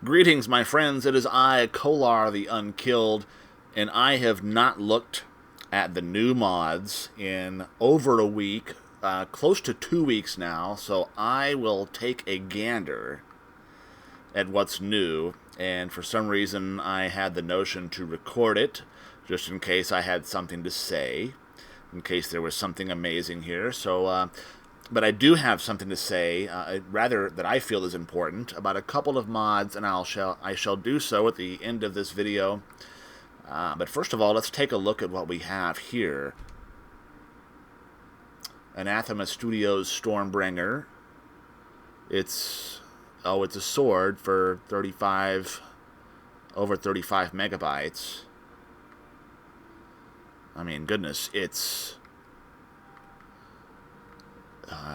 Greetings, my friends. It is I, Kolar the Unkilled, and I have not looked at the new mods in over a week, close to 2 weeks now, so I will take a gander at what's new, and for some reason I had the notion to record it, just in case I had something to say, in case there was something amazing here, but I do have something to say, rather that I feel is important, about a couple of mods, and I shall do so at the end of this video. But first of all, let's take a look at what we have here. Anathema Studios Stormbringer. It's a sword for over 35 megabytes. I mean, goodness, it's...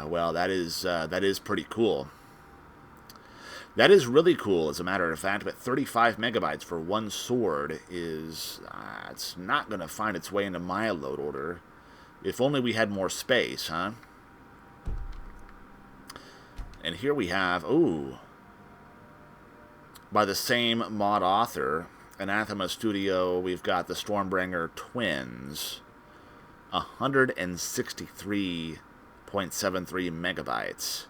well, that is pretty cool. That is really cool, as a matter of fact, but 35 megabytes for one sword is... it's not going to find its way into my load order. If only we had more space, huh? And here we have... ooh. By the same mod author, Anathema Studio, we've got the Stormbringer Twins. 163.73 megabytes.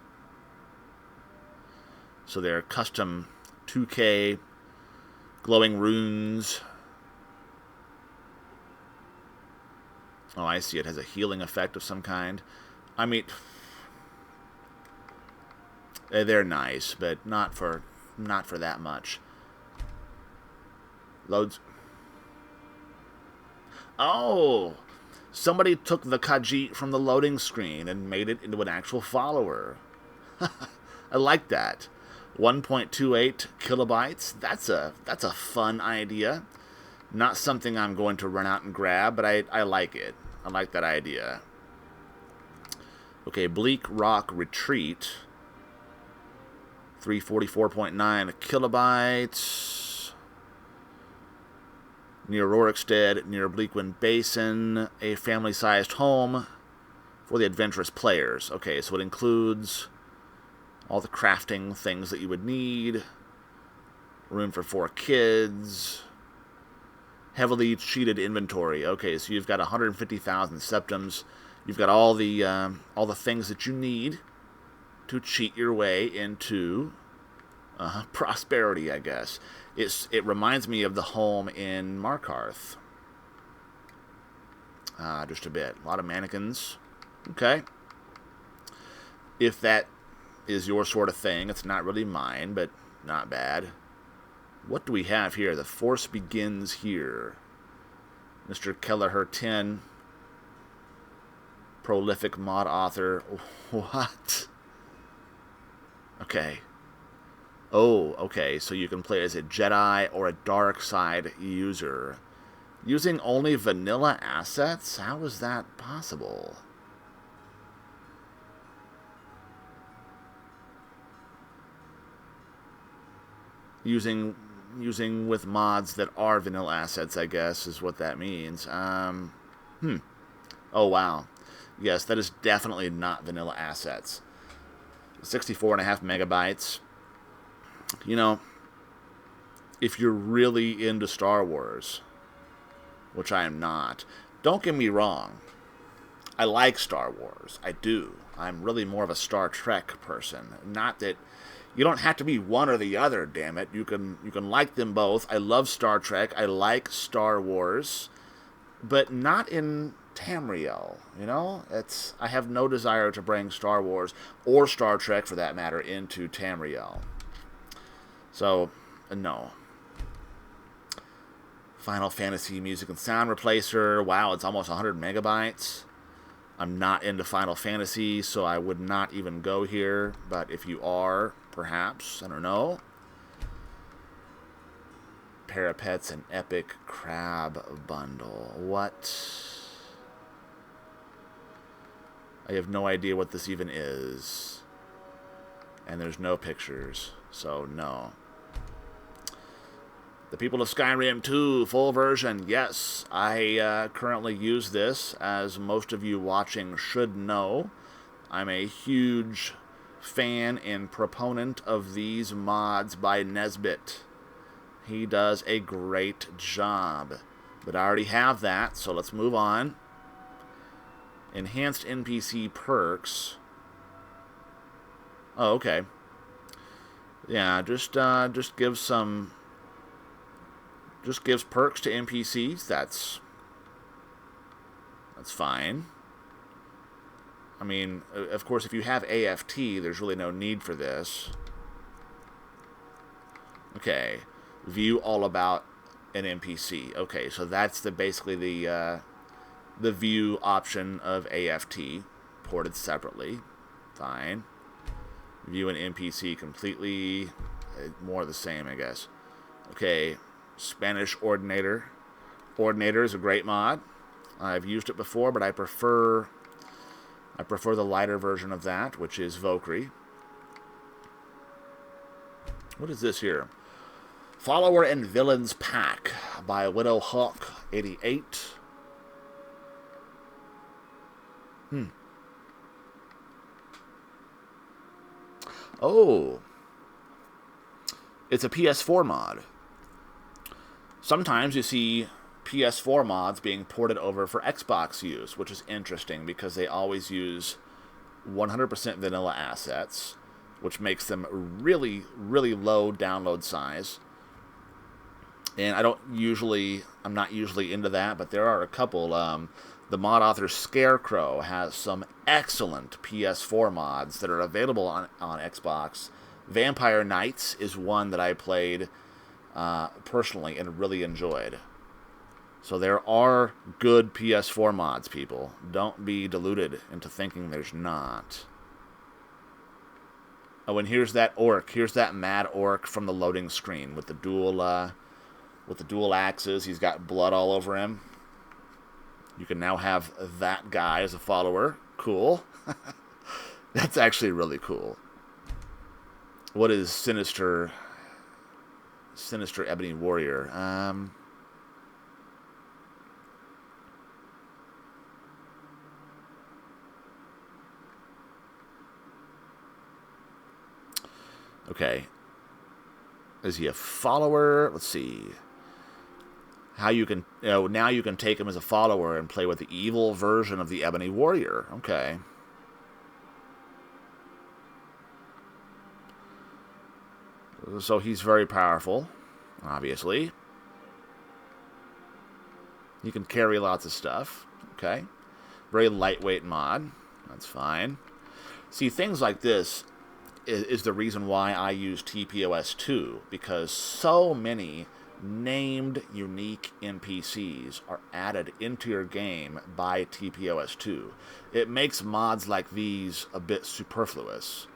So they're custom 2K glowing runes. Oh, I see. It has a healing effect of some kind. I mean, they're nice, but not for that much. Loads. Oh! Somebody took the Khajiit from the loading screen and made it into an actual follower. I like that. 1.28 kilobytes. That's a fun idea. Not something I'm going to run out and grab, but I like it. I like that idea. Okay, Bleak Rock Retreat. 344.9 kilobytes. Near Rorikstead, near Bleakwind Basin, a family-sized home for the adventurous players. Okay, so it includes all the crafting things that you would need, room for 4 kids, heavily cheated inventory. Okay, so you've got 150,000 septums. You've got all the things that you need to cheat your way into prosperity, I guess. It reminds me of the home in Markarth. Just a bit. A lot of mannequins. Okay. If that is your sort of thing, it's not really mine, but not bad. What do we have here? The Force Begins Here. Mr. Kelleher 10. Prolific mod author. What? Okay. Oh, okay, so you can play as a Jedi or a dark side user. Using only vanilla assets? How is that possible? Using with mods that are vanilla assets, I guess, is what that means. Oh, wow. Yes, that is definitely not vanilla assets. 64.5 megabytes. You know, if you're really into Star Wars, which I am not, don't get me wrong. I like Star Wars. I do. I'm really more of a Star Trek person. Not that you don't have to be one or the other, damn it. You can like them both. I love Star Trek. I like Star Wars, but not in Tamriel, you know? I have no desire to bring Star Wars, or Star Trek for that matter, into Tamriel. So, no. Final Fantasy Music and Sound Replacer. Wow, it's almost 100 megabytes. I'm not into Final Fantasy, so I would not even go here. But if you are, perhaps, I don't know. Parapets and Epic Crab Bundle. What? I have no idea what this even is. And there's no pictures, so no. The people of Skyrim 2, full version, yes. I currently use this, as most of you watching should know. I'm a huge fan and proponent of these mods by Nesbit. He does a great job. But I already have that, so let's move on. Enhanced NPC perks. Oh, okay. Yeah, just gives some... Just gives perks to NPCs. That's fine. I mean, of course, if you have AFT, there's really no need for this. Okay. View all about an NPC. Okay, so that's basically the view option of AFT, ported separately. Fine. View an NPC completely. More of the same, I guess. Okay, Spanish Ordinator. Ordinator is a great mod. I've used it before, but I prefer the lighter version of that, which is Valkyrie. What is this here? Follower and Villains Pack by Widowhawk88. Oh. It's a PS4 mod. Sometimes you see PS4 mods being ported over for Xbox use, which is interesting because they always use 100% vanilla assets, which makes them really, really low download size. And I'm not usually into that, but there are a couple. The mod author Scarecrow has some excellent PS4 mods that are available on Xbox. Vampire Knights is one that I played personally and really enjoyed. So there are good PS4 mods, people. Don't be deluded into thinking there's not. Oh, and here's that orc. Here's that mad orc from the loading screen with the dual axes. He's got blood all over him. You can now have that guy as a follower. Cool. That's actually really cool. What is Sinister Ebony Warrior? Okay. Is he a follower? Let's see. How you can... now you can take him as a follower and play with the evil version of the Ebony Warrior. Okay. So he's very powerful, obviously. He can carry lots of stuff. Okay. Very lightweight mod. That's fine. See, things like this is the reason why I use TPOS2, because so many named unique NPCs are added into your game by TPOS2. It makes mods like these a bit superfluous,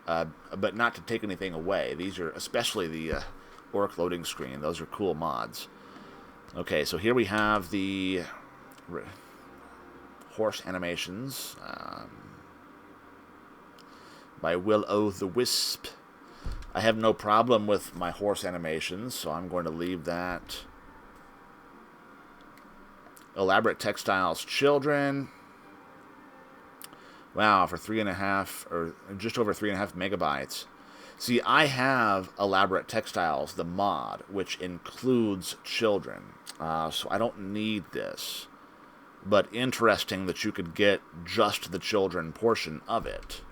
but not to take anything away. These are, especially the orc loading screen, those are cool mods. Okay, so here we have the horse animations by Will-O-the-Wisp. I have no problem with my horse animations, so I'm going to leave that. Elaborate Textiles Children. Wow, for 3.5, or just over 3.5 megabytes. See, I have Elaborate Textiles, the mod, which includes children. So I don't need this. But interesting that you could get just the children portion of it.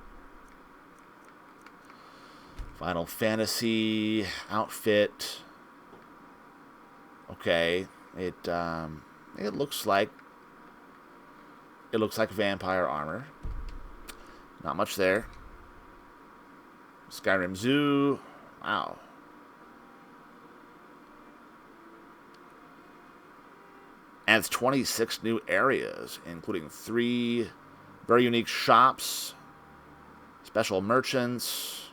Final Fantasy outfit. Okay, it looks like vampire armor. Not much there. Skyrim Zoo. Wow. Adds 26 new areas, including 3 very unique shops, special merchants.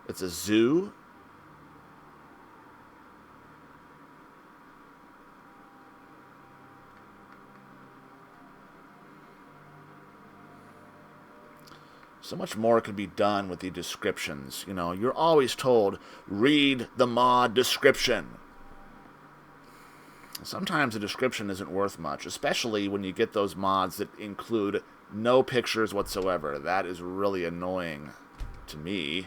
It's a zoo. So much more could be done with the descriptions. You know, you're always told, read the mod description. Sometimes the description isn't worth much, especially when you get those mods that include No pictures whatsoever. That is really annoying to me.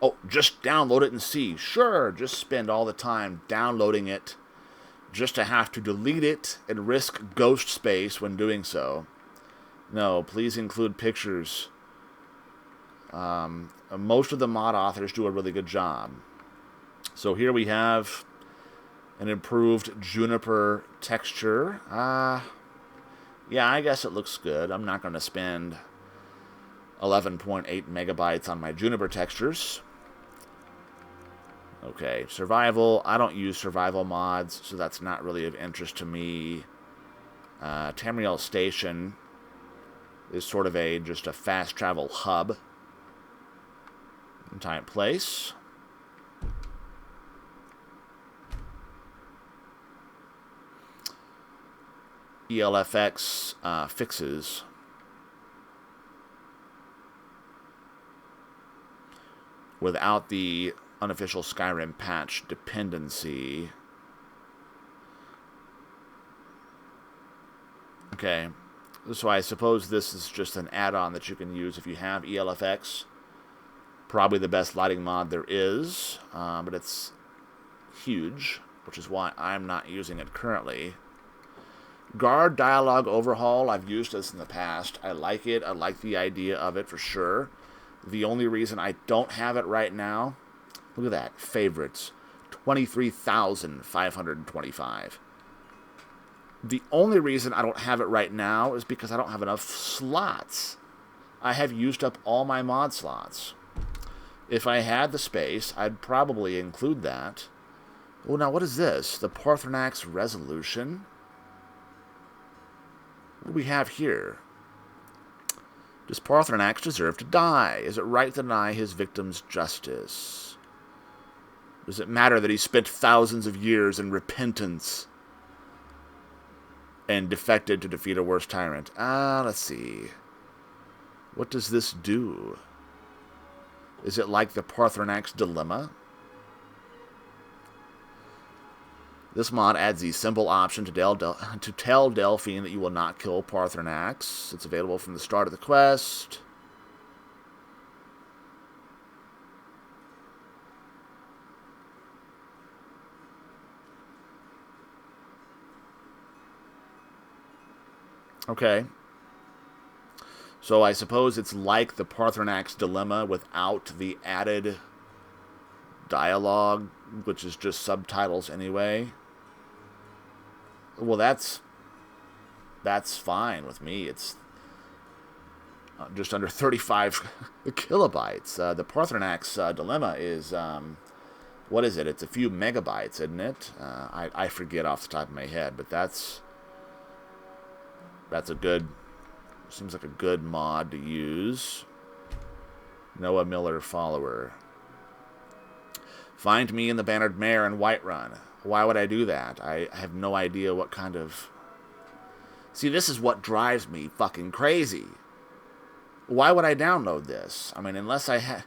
Oh, just download it and see. Sure, just spend all the time downloading it just to have to delete it and risk ghost space when doing so. No, please include pictures. Most of the mod authors do a really good job. So here we have an improved juniper texture. Yeah, I guess it looks good. I'm not going to spend 11.8 megabytes on my juniper textures. Okay, survival. I don't use survival mods, so that's not really of interest to me. Tamriel Station is sort of just a fast travel hub. Time place. ELFX fixes. Without the unofficial Skyrim patch dependency. Okay, so I suppose this is just an add-on that you can use if you have ELFX. Probably the best lighting mod there is, but it's huge, which is why I'm not using it currently. Guard dialogue overhaul, I've used this in the past. I like it. I like the idea of it for sure. The only reason I don't have it right now, look at that, favorites, 23,525. The only reason I don't have it right now is because I don't have enough slots. I have used up all my mod slots. If I had the space, I'd probably include that. Oh, now what is this? The Paarthurnax resolution? What do we have here? Does Paarthurnax deserve to die? Is it right to deny his victims justice? Does it matter that he spent thousands of years in repentance and defected to defeat a worse tyrant? Let's see. What does this do? Is it like the Paarthurnax dilemma? This mod adds the simple option to tell Delphine that you will not kill Paarthurnax. It's available from the start of the quest. Okay. So I suppose it's like the Paarthurnax dilemma without the added dialogue, which is just subtitles anyway. Well, that's fine with me. It's just under 35 kilobytes. The Paarthurnax dilemma is, what is it? It's a few megabytes, isn't it? I forget off the top of my head, but that's a good, seems like a good mod to use. Noah Miller follower. Find me in the Bannered Mare in Whiterun. Why would I do that? I have no idea what kind of... See, this is what drives me fucking crazy. Why would I download this? I mean, unless I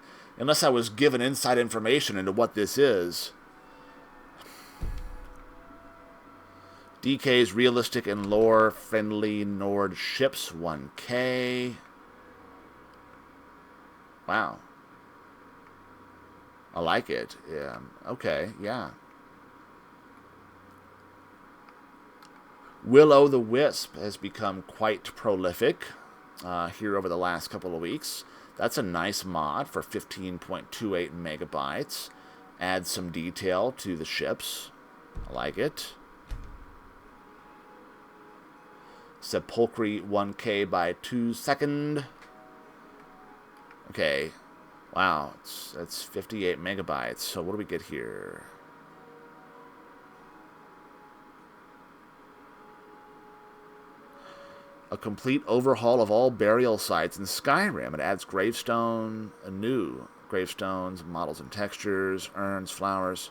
was given inside information into what this is. DK's realistic and lore-friendly Nord ships 1K. Wow. I like it. Yeah. Okay, yeah. Will-o'-the-Wisp has become quite prolific here over the last couple of weeks. That's a nice mod for 15.28 megabytes. Adds some detail to the ships. I like it. Sepulchre 1K by 2 second. Okay. Wow, that's 58 megabytes. So what do we get here? A complete overhaul of all burial sites in Skyrim. It adds new gravestones, models and textures, urns, flowers.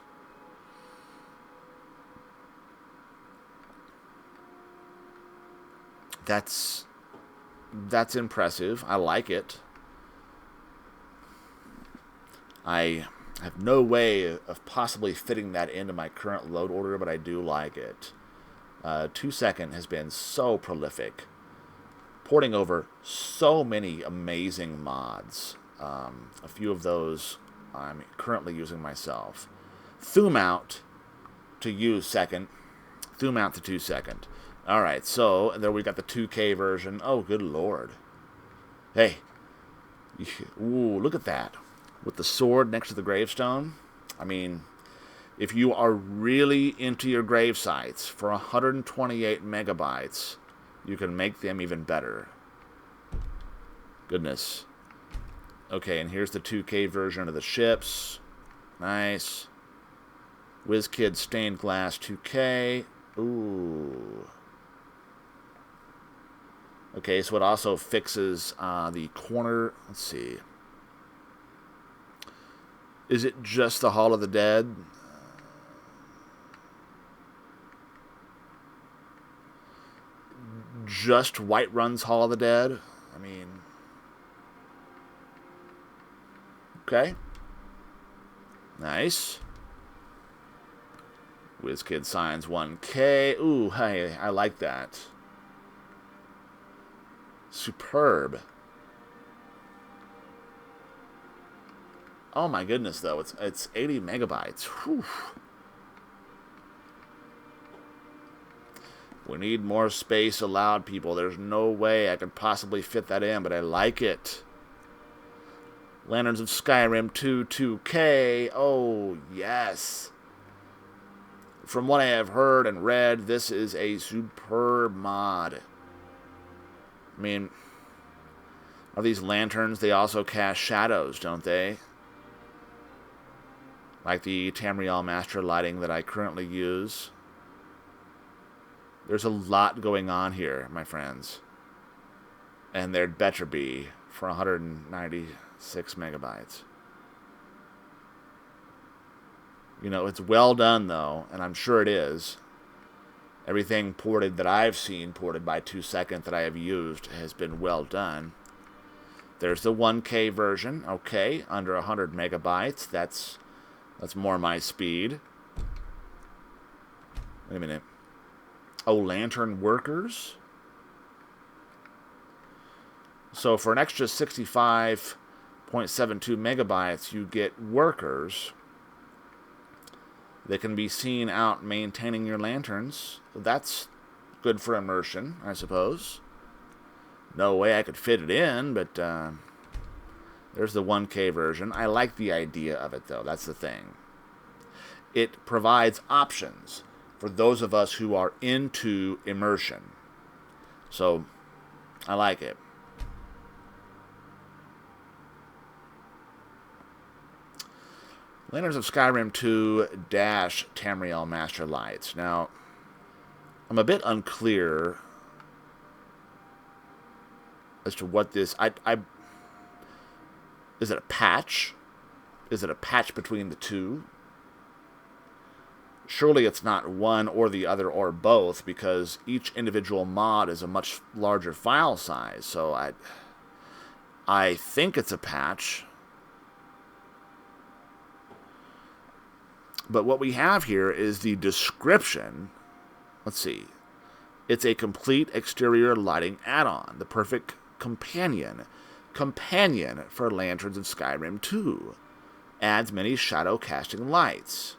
That's impressive. I like it. I have no way of possibly fitting that into my current load order, but I do like it. 2 Second has been so prolific porting over so many amazing mods. A few of those I'm currently using myself. Thum out to use second. Thum out to 2 second. Alright, so there we got the 2K version. Oh, good lord. Hey. Ooh, look at that. With the sword next to the gravestone. I mean, if you are really into your grave sites, for 128 megabytes, you can make them even better. Goodness. Okay, and here's the 2K version of the ships. Nice. WizKid Stained Glass 2K. Ooh. Okay, so it also fixes the corner. Let's see. Is it just the Hall of the Dead? Just Whiterun's Hall of the Dead? I mean... Okay. Nice. WizKid Signs 1K. Ooh, hey, I like that. Superb. Oh my goodness, though. It's 80 megabytes. Whew. We need more space allowed, people. There's no way I could possibly fit that in, but I like it. Lanterns of Skyrim 2 2K. Oh, yes. From what I have heard and read, this is a superb mod. I mean, are these lanterns, they also cast shadows, don't they? Like the Tamriel Master lighting that I currently use. There's a lot going on here, my friends. And there'd better be for 196 megabytes. You know, it's well done, though, and I'm sure it is. Everything ported that I've seen, ported by 2 second that I have used, has been well done. There's the 1K version. Okay, under 100 megabytes. That's more my speed. Wait a minute. Oh, Lantern Workers? So for an extra 65.72 megabytes, you get Workers. They can be seen out maintaining your lanterns. That's good for immersion, I suppose. No way I could fit it in, but there's the 1K version. I like the idea of it, though. That's the thing. It provides options for those of us who are into immersion. So, I like it. Lanterns of Skyrim 2 dash Tamriel Master Lights. Now, I'm a bit unclear as to what this... Is it a patch? Is it a patch between the two? Surely it's not one or the other or both, because each individual mod is a much larger file size. So I think it's a patch. But what we have here is the description. Let's see. It's a complete exterior lighting add-on. The perfect companion. Companion for Lanterns of Skyrim 2. Adds many shadow casting lights.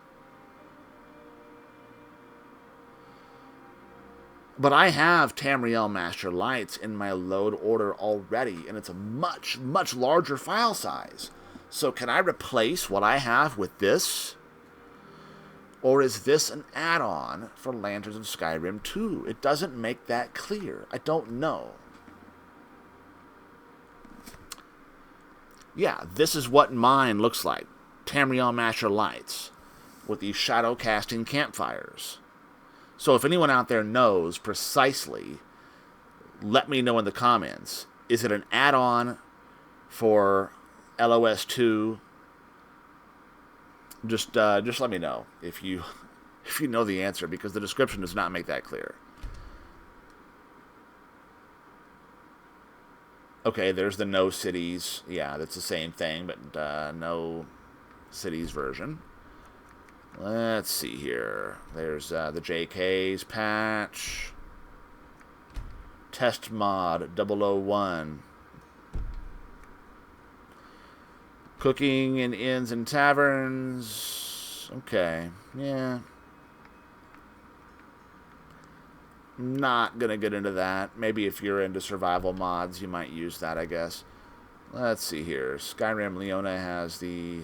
But I have Tamriel Master Lights in my load order already, and it's a much, much larger file size. So can I replace what I have with this? Or is this an add-on for Lanterns of Skyrim 2? It doesn't make that clear. I don't know. Yeah, this is what mine looks like. Tamriel Master Lights with these shadow casting campfires. So if anyone out there knows precisely, let me know in the comments. Is it an add-on for LOS 2? Just let me know if you know the answer, because the description does not make that clear. Okay, there's the No Cities. Yeah, that's the same thing, but No Cities version. Let's see here. There's the JK's patch. Test mod 001. Cooking in inns and taverns. Okay, yeah. Not gonna get into that. Maybe if you're into survival mods, you might use that, I guess. Let's see here. Skyrim Leona has the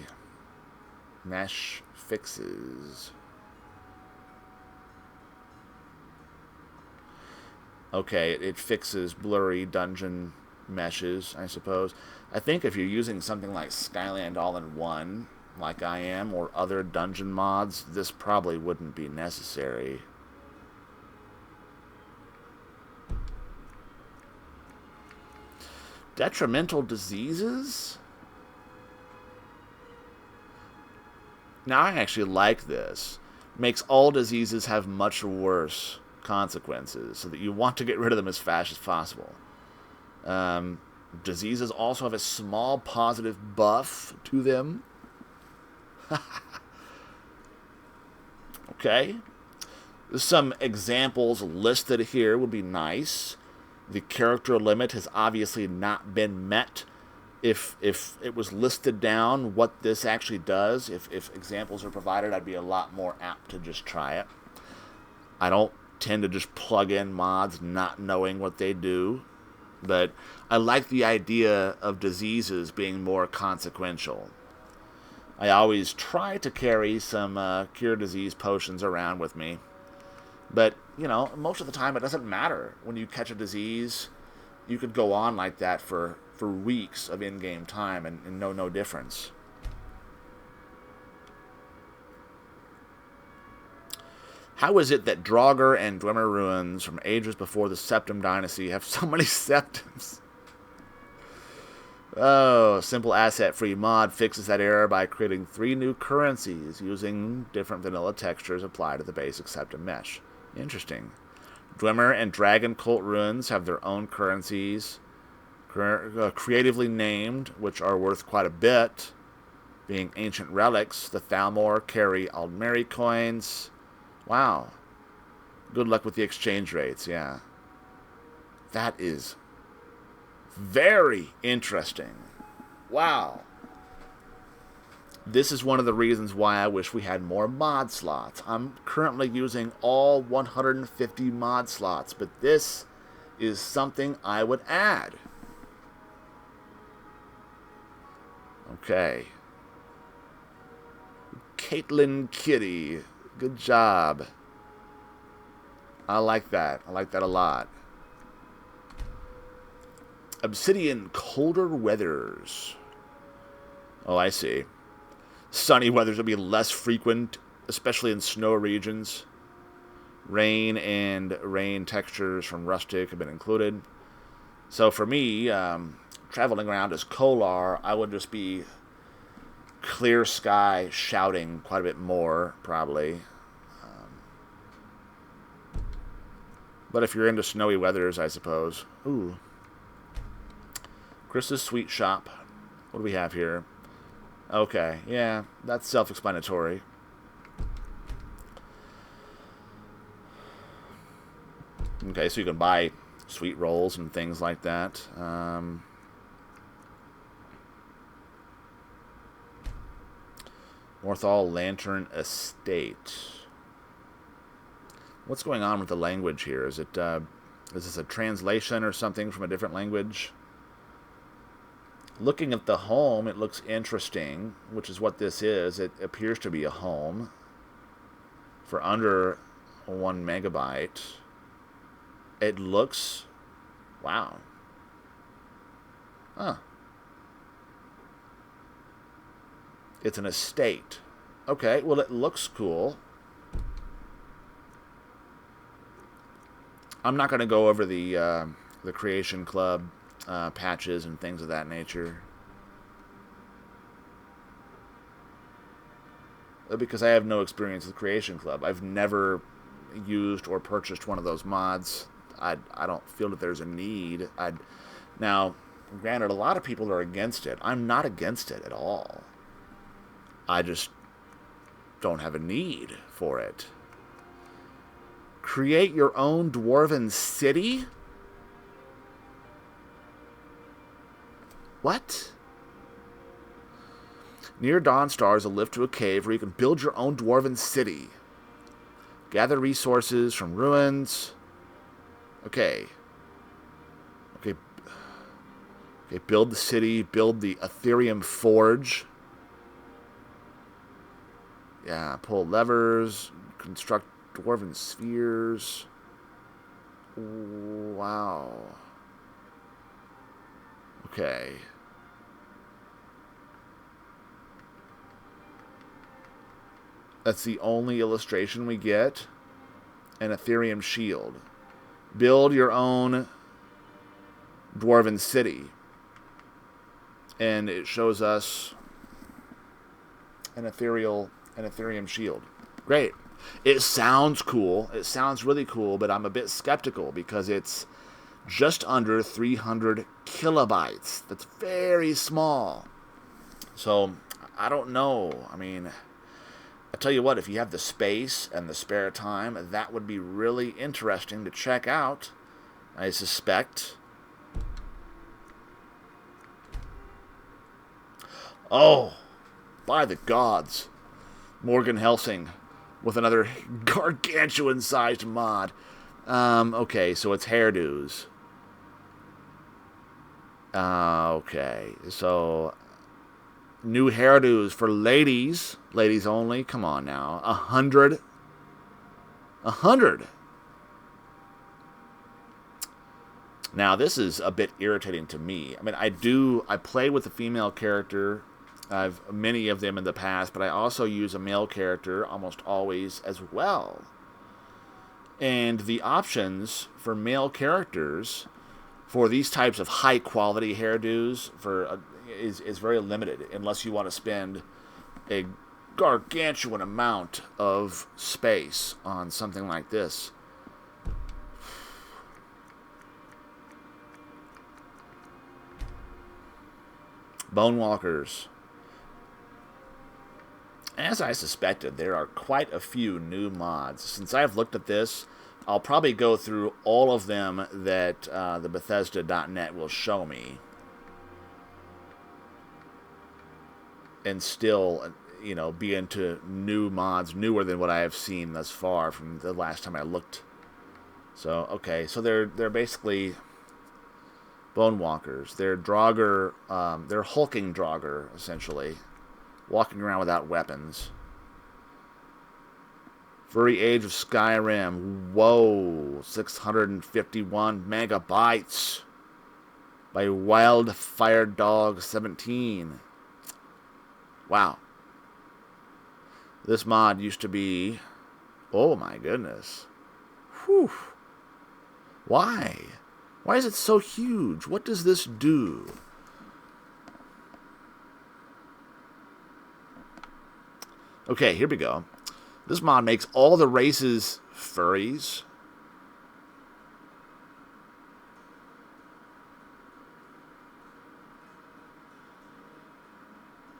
mesh fixes. Okay, it fixes blurry dungeon meshes, I suppose. I think if you're using something like Skyland All-in-One, like I am, or other dungeon mods, this probably wouldn't be necessary. Detrimental diseases? Now I actually like this. Makes all diseases have much worse consequences, so that you want to get rid of them as fast as possible. Diseases also have a small positive buff to them. Okay. Some examples listed here would be nice. The character limit has obviously not been met. If it was listed down what this actually does, if examples are provided, I'd be a lot more apt to just try it. I don't tend to just plug in mods not knowing what they do. But I like the idea of diseases being more consequential. I always try to carry some cure disease potions around with me. But, you know, most of the time it doesn't matter. When you catch a disease, you could go on like that for weeks of in-game time and know no difference. How is it that Draugr and Dwemer ruins from ages before the Septim Dynasty have so many septims? Oh, simple asset-free mod fixes that error by creating 3 new currencies using different vanilla textures applied to the basic septim mesh. Interesting. Dwemer and Dragon Cult ruins have their own currencies, creatively named, which are worth quite a bit, being ancient relics. The Thalmor carry Aldmeri coins. Wow. Good luck with the exchange rates, yeah. That is very interesting. Wow. This is one of the reasons why I wish we had more mod slots. I'm currently using all 150 mod slots, but this is something I would add. Okay. Caitlin Kitty. Good job. I like that. I like that a lot. Obsidian colder weathers. Oh, I see. Sunny weathers will be less frequent, especially in snow regions. Rain and rain textures from Rustic have been included. So for me, traveling around as Kolar, I would just be clear sky shouting quite a bit more, probably. But if you're into snowy weathers, I suppose. Ooh. Chris's Sweet Shop. What do we have here? Okay, yeah, that's self-explanatory. Okay, so you can buy sweet rolls and things like that. Northall Lantern Estate. What's going on with the language here? Is this a translation or something from a different language? Looking at the home, it looks interesting, which is what this is. It appears to be a home for under 1 megabyte. It looks... Wow. Huh. It's an estate. Okay, well, it looks cool. I'm not going to go over the Creation Club patches and things of that nature, because I have no experience with Creation Club. I've never used or purchased one of those mods. I don't feel that there's a need. Now, granted, a lot of people are against it. I'm not against it at all. I just don't have a need for it. Create your own dwarven city? What? Near Dawnstar is a lift to a cave where you can build your own dwarven city. Gather resources from ruins. Okay. Okay. Okay, build the city. Build the Ethereum Forge. Yeah, pull levers. Construct dwarven spheres. Wow. Okay. That's the only illustration we get. An Ethereum shield. Build your own dwarven city. And it shows us an Ethereum shield. Great. It sounds cool. It sounds really cool, but I'm a bit skeptical because it's just under 300 kilobytes. That's very small. So, I don't know. I mean, I tell you what, if you have the space and the spare time, that would be really interesting to check out, I suspect. Oh, by the gods. Morgan Helsing with another gargantuan-sized mod. Okay, so it's hairdos. Okay, so new hairdos for ladies. Ladies only. Come on now. 100. 100. Now, this is a bit irritating to me. I mean, I play with a female character. I've many of them in the past, but I also use a male character almost always as well. And the options for male characters for these types of high-quality hairdos is very limited, unless you want to spend a gargantuan amount of space on something like this. Bonewalkers. As I suspected, there are quite a few new mods. Since I've looked at this, I'll probably go through all of them that the Bethesda.net will show me. And still, you know, be into new mods, newer than what I have seen thus far from the last time I looked. So, okay, so they're basically Bonewalkers. They're Draugr, they're hulking Draugr, essentially. Walking around without weapons. Furry Age of Skyrim. Whoa. 651 megabytes. By Wildfire Dog 17. Wow. This mod used to be... Oh my goodness. Whew. Why? Why is it so huge? What does this do? Okay, here we go. This mod makes all the races furries.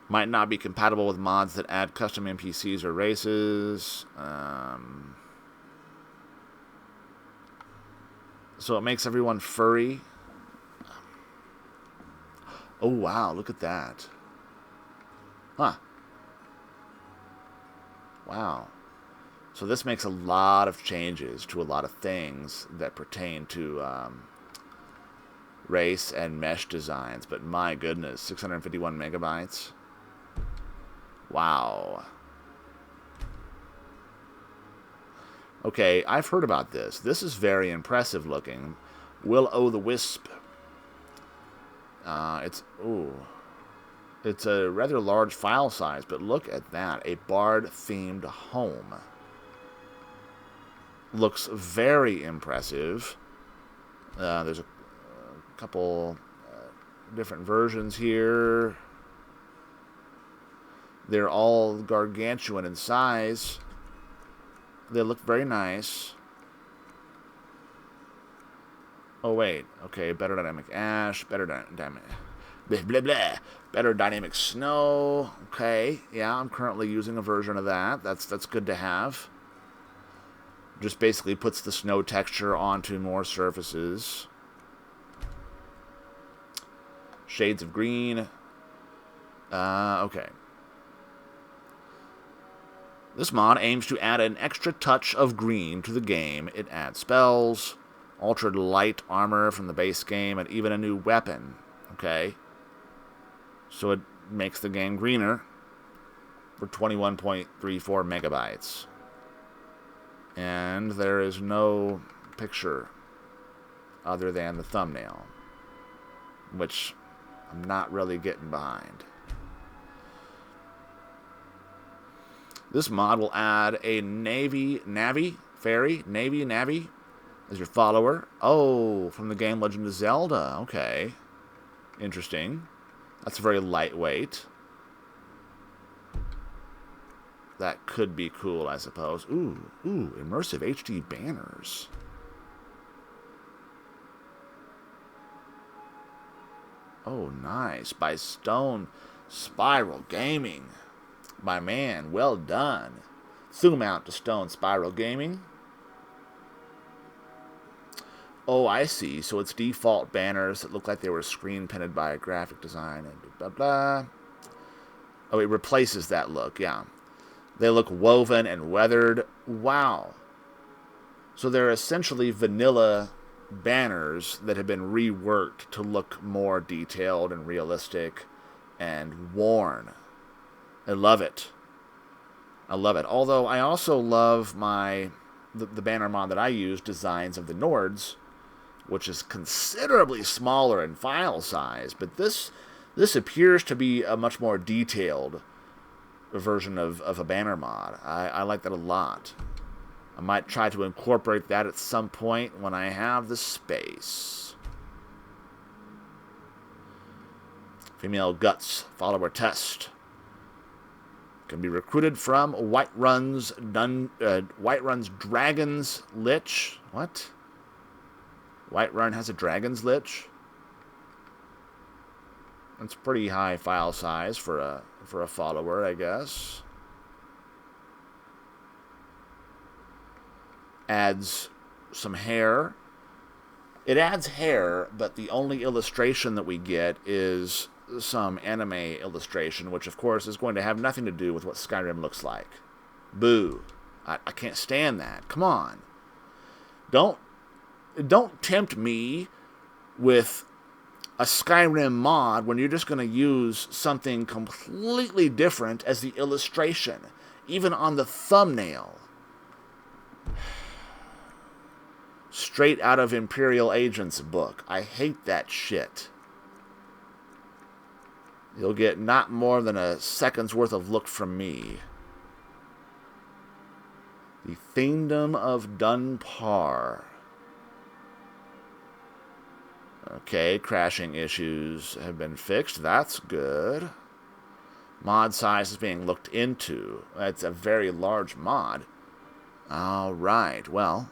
Might not be compatible with mods that add custom NPCs or races. So it makes everyone furry. Oh, wow, look at that. Huh. Wow. So this makes a lot of changes to a lot of things that pertain to race and mesh designs. But my goodness, 651 megabytes. Wow. Okay, I've heard about this. This is very impressive looking. Will-o'-the-Wisp. It's a rather large file size, but look at that. A bard-themed home. Looks very impressive. There's a couple different versions here. They're all gargantuan in size. They look very nice. Oh, wait. Okay, better dynamic ash, better dynamic... Blah, blah, blah. Better dynamic snow. Okay, yeah, I'm currently using a version of that. That's good to have. Just basically puts the snow texture onto more surfaces. shades of green. Okay. This mod aims to add an extra touch of green to the game. It adds spells, altered light armor from the base game, and even a new weapon. Okay. So it makes the game greener for 21.34 megabytes. And there is no picture other than the thumbnail, which I'm not really getting behind. This mod will add a Navy as your follower. Oh, from the game Legend of Zelda. Okay. Interesting. That's very lightweight. That could be cool, I suppose. Ooh, immersive HD banners. Oh, nice. By Stone Spiral Gaming. My man, well done. Zoom out to Stone Spiral Gaming. Oh, I see. So it's default banners that look like they were screen printed by a graphic design and blah, blah. Oh, it replaces that look, yeah. They look woven and weathered. Wow. So they're essentially vanilla banners that have been reworked to look more detailed and realistic and worn. I love it. I love it. Although I also love the banner mod that I use, Designs of the Nords, which is considerably smaller in file size, but this appears to be a much more detailed version of a banner mod. I like that a lot. I might try to incorporate that at some point when I have the space. Female Guts follower test. Can be recruited from Whiterun's Dragon's Lich. What? Whiterun has a Dragon's Lich? That's pretty high file size for a follower, I guess. Adds some hair. It adds hair, but the only illustration that we get is some anime illustration, which of course is going to have nothing to do with what Skyrim looks like. Boo. I can't stand that. Come on. Don't tempt me with a Skyrim mod when you're just going to use something completely different as the illustration, even on the thumbnail. Straight out of Imperial Agent's book. I hate that shit. You'll get not more than a second's worth of look from me. The Fiendom of Dunpar. Okay, crashing issues have been fixed. That's good. Mod size is being looked into. That's a very large mod. Alright, well.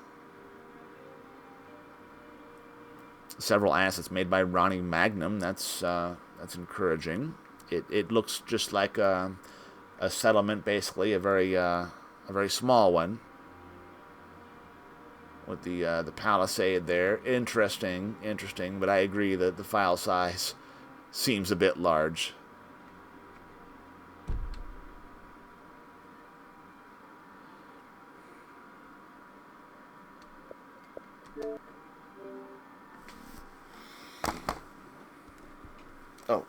Several assets made by Ronnie Magnum. That's encouraging. It looks just like a settlement, basically, a very small one, with the palisade there. Interesting, but I agree that the file size seems a bit large. Oh,